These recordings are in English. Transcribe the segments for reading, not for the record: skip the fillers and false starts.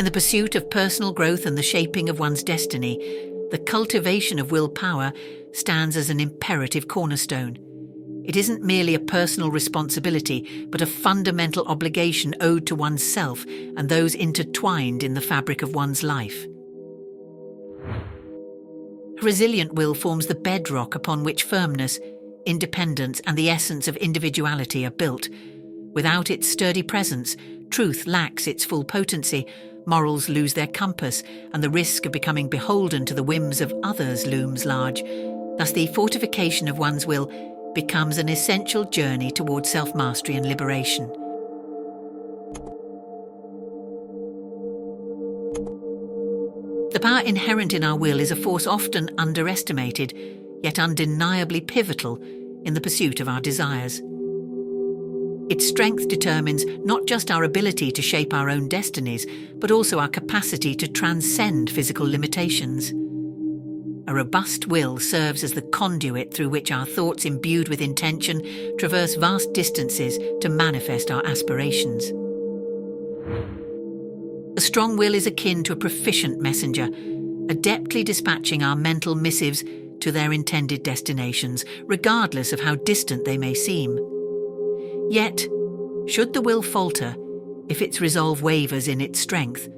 In the pursuit of personal growth and the shaping of one's destiny, the cultivation of willpower stands as an imperative cornerstone. It isn't merely a personal responsibility, but a fundamental obligation owed to oneself and those intertwined in the fabric of one's life. A resilient will forms the bedrock upon which firmness, independence, and the essence of individuality are built. Without its sturdy presence, truth lacks its full potency, morals lose their compass, and the risk of becoming beholden to the whims of others looms large. Thus, the fortification of one's will becomes an essential journey toward self-mastery and liberation. The power inherent in our will is a force often underestimated, yet undeniably pivotal in the pursuit of our desires. Its strength determines not just our ability to shape our own destinies, but also our capacity to transcend physical limitations. A robust will serves as the conduit through which our thoughts, imbued with intention, traverse vast distances to manifest our aspirations. A strong will is akin to a proficient messenger, adeptly dispatching our mental missives to their intended destinations, regardless of how distant they may seem. Yet, should the will falter, if its resolve wavers in its strength,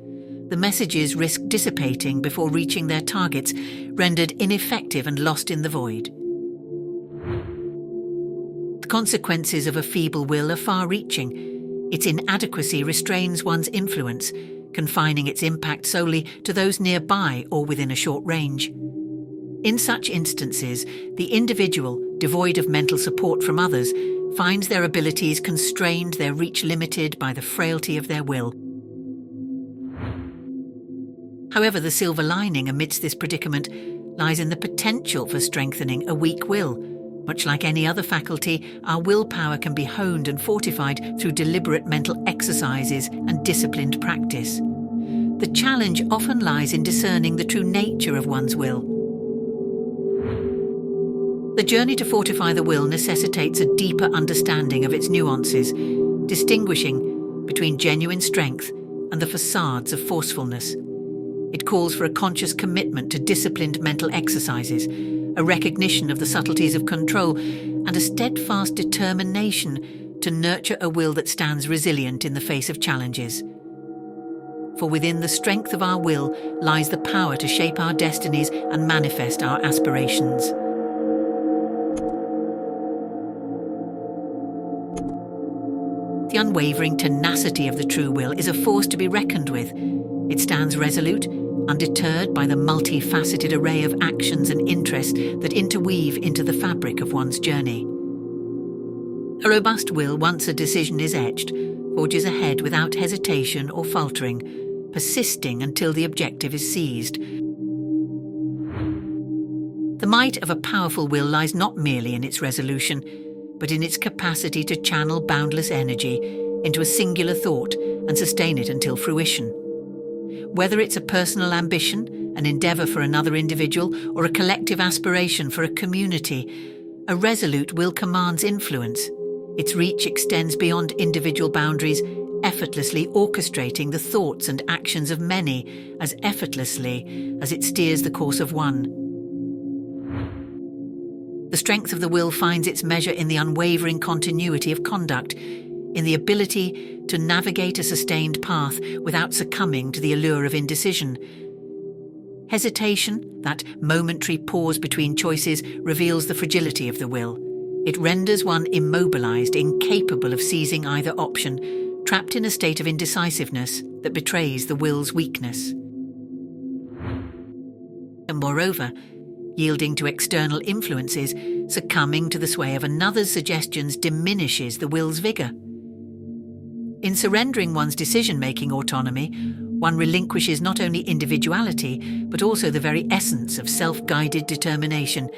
the messages risk dissipating before reaching their targets, rendered ineffective and lost in the void. The consequences of a feeble will are far-reaching. Its inadequacy restrains one's influence, confining its impact solely to those nearby or within a short range. In such instances, the individual, devoid of mental support from others, finds their abilities constrained, their reach limited by the frailty of their will. However, the silver lining amidst this predicament lies in the potential for strengthening a weak will. Much like any other faculty, our willpower can be honed and fortified through deliberate mental exercises and disciplined practice. The challenge often lies in discerning the true nature of one's will. The journey to fortify the will necessitates a deeper understanding of its nuances, distinguishing between genuine strength and the facades of forcefulness. It calls for a conscious commitment to disciplined mental exercises, a recognition of the subtleties of control, and a steadfast determination to nurture a will that stands resilient in the face of challenges. For within the strength of our will lies the power to shape our destinies and manifest our aspirations. The unwavering tenacity of the true will is a force to be reckoned with. It stands resolute, undeterred by the multifaceted array of actions and interests that interweave into the fabric of one's journey. A robust will, once a decision is etched, forges ahead without hesitation or faltering, persisting until the objective is seized. The might of a powerful will lies not merely in its resolution, but in its capacity to channel boundless energy into a singular thought and sustain it until fruition. Whether it's a personal ambition, an endeavour for another individual, or a collective aspiration for a community, a resolute will commands influence. Its reach extends beyond individual boundaries, effortlessly orchestrating the thoughts and actions of many as effortlessly as it steers the course of one. The strength of the will finds its measure in the unwavering continuity of conduct, in the ability to navigate a sustained path without succumbing to the allure of indecision. Hesitation, that momentary pause between choices, reveals the fragility of the will. It renders one immobilized, incapable of seizing either option, trapped in a state of indecisiveness that betrays the will's weakness. And moreover, yielding to external influences, succumbing to the sway of another's suggestions diminishes the will's vigor. In surrendering one's decision-making autonomy, one relinquishes not only individuality, but also the very essence of self-guided determination.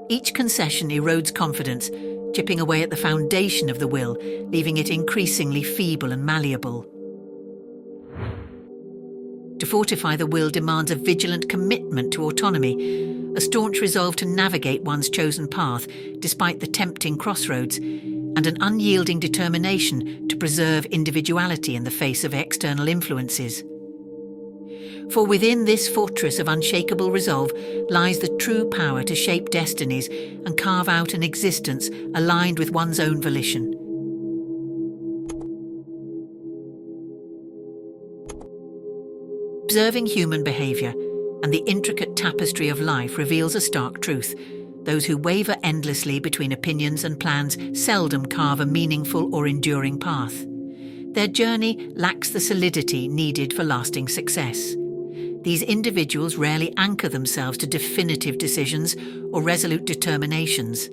Each concession erodes confidence, chipping away at the foundation of the will, leaving it increasingly feeble and malleable. To fortify the will demands a vigilant commitment to autonomy, a staunch resolve to navigate one's chosen path despite the tempting crossroads, and an unyielding determination to preserve individuality in the face of external influences. For within this fortress of unshakable resolve lies the true power to shape destinies and carve out an existence aligned with one's own volition. Observing human behaviour and the intricate tapestry of life reveals a stark truth. Those who waver endlessly between opinions and plans seldom carve a meaningful or enduring path. Their journey lacks the solidity needed for lasting success. These individuals rarely anchor themselves to definitive decisions or resolute determinations.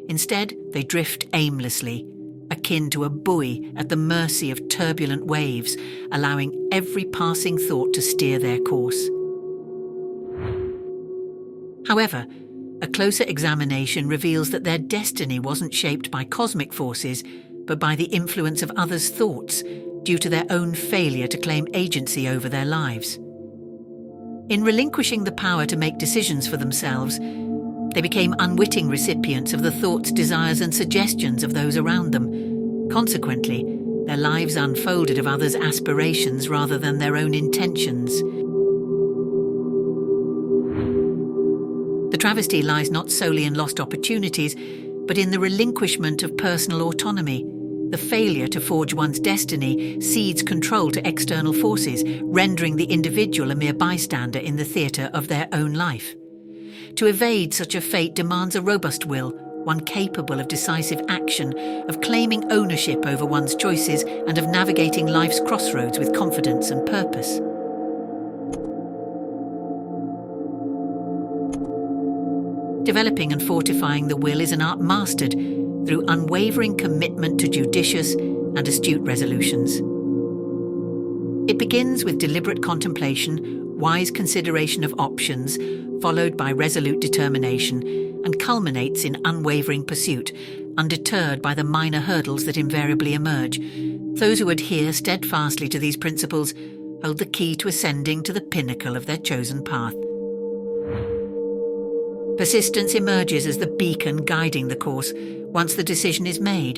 Instead, they drift aimlessly, akin to a buoy at the mercy of turbulent waves, allowing every passing thought to steer their course. However, a closer examination reveals that their destiny wasn't shaped by cosmic forces, but by the influence of others' thoughts, due to their own failure to claim agency over their lives. In relinquishing the power to make decisions for themselves, they became unwitting recipients of the thoughts, desires, and suggestions of those around them. Consequently, their lives unfolded of others' aspirations rather than their own intentions. The travesty lies not solely in lost opportunities, but in the relinquishment of personal autonomy. The failure to forge one's destiny cedes control to external forces, rendering the individual a mere bystander in the theatre of their own life. To evade such a fate demands a robust will, one capable of decisive action, of claiming ownership over one's choices, and of navigating life's crossroads with confidence and purpose. Developing and fortifying the will is an art mastered through unwavering commitment to judicious and astute resolutions. It begins with deliberate contemplation, wise consideration of options, followed by resolute determination, and culminates in unwavering pursuit, undeterred by the minor hurdles that invariably emerge. Those who adhere steadfastly to these principles hold the key to ascending to the pinnacle of their chosen path. Persistence emerges as the beacon guiding the course. Once the decision is made,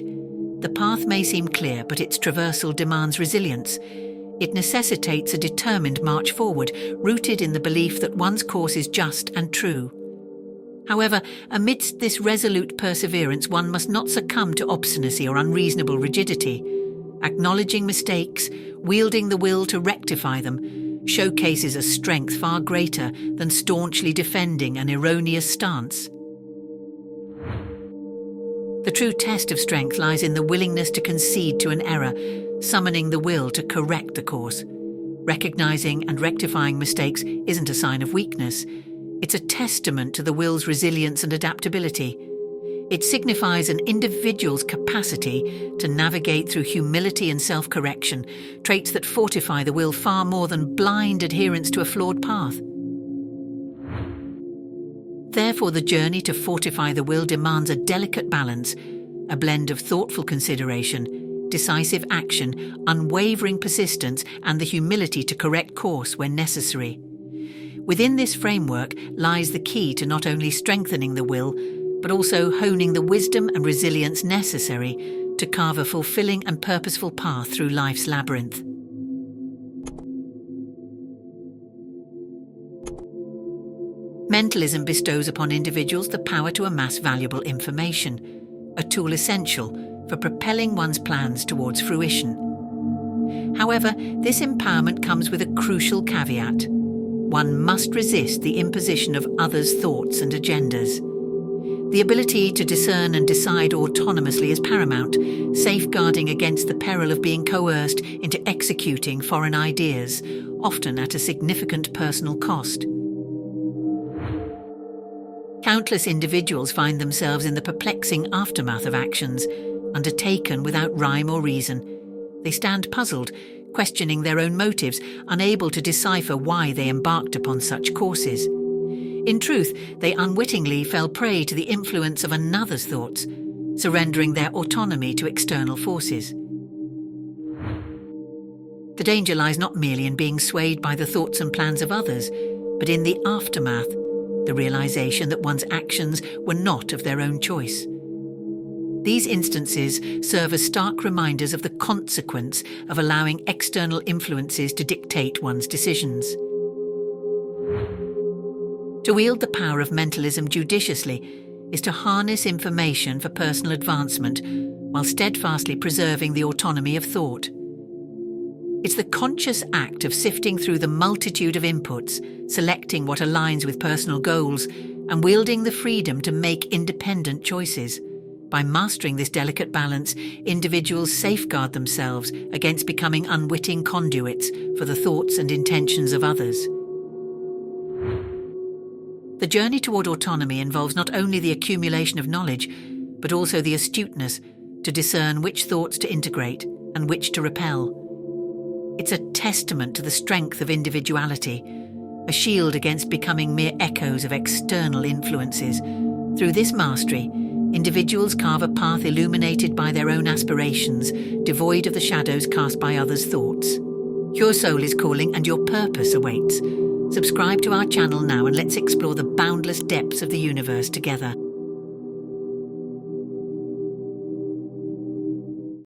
the path may seem clear, but its traversal demands resilience. It necessitates a determined march forward, rooted in the belief that one's course is just and true. However, amidst this resolute perseverance, one must not succumb to obstinacy or unreasonable rigidity. Acknowledging mistakes, wielding the will to rectify them, showcases a strength far greater than staunchly defending an erroneous stance. The true test of strength lies in the willingness to concede to an error, summoning the will to correct the course. Recognizing and rectifying mistakes isn't a sign of weakness. It's a testament to the will's resilience and adaptability. It signifies an individual's capacity to navigate through humility and self-correction, traits that fortify the will far more than blind adherence to a flawed path. Therefore, the journey to fortify the will demands a delicate balance, a blend of thoughtful consideration, decisive action, unwavering persistence, and the humility to correct course when necessary. Within this framework lies the key to not only strengthening the will, but also honing the wisdom and resilience necessary to carve a fulfilling and purposeful path through life's labyrinth. Mentalism bestows upon individuals the power to amass valuable information, a tool essential for propelling one's plans towards fruition. However, this empowerment comes with a crucial caveat. One must resist the imposition of others' thoughts and agendas. The ability to discern and decide autonomously is paramount, safeguarding against the peril of being coerced into executing foreign ideas, often at a significant personal cost. Countless individuals find themselves in the perplexing aftermath of actions, undertaken without rhyme or reason. They stand puzzled, questioning their own motives, unable to decipher why they embarked upon such courses. In truth, they unwittingly fell prey to the influence of another's thoughts, surrendering their autonomy to external forces. The danger lies not merely in being swayed by the thoughts and plans of others, but in the aftermath, the realization that one's actions were not of their own choice. These instances serve as stark reminders of the consequence of allowing external influences to dictate one's decisions. To wield the power of mentalism judiciously is to harness information for personal advancement while steadfastly preserving the autonomy of thought. It's the conscious act of sifting through the multitude of inputs, selecting what aligns with personal goals, and wielding the freedom to make independent choices. By mastering this delicate balance, individuals safeguard themselves against becoming unwitting conduits for the thoughts and intentions of others. The journey toward autonomy involves not only the accumulation of knowledge, but also the astuteness to discern which thoughts to integrate and which to repel. It's a testament to the strength of individuality, a shield against becoming mere echoes of external influences. Through this mastery, individuals carve a path illuminated by their own aspirations, devoid of the shadows cast by others' thoughts. Your soul is calling and your purpose awaits. Subscribe to our channel now and let's explore the boundless depths of the universe together.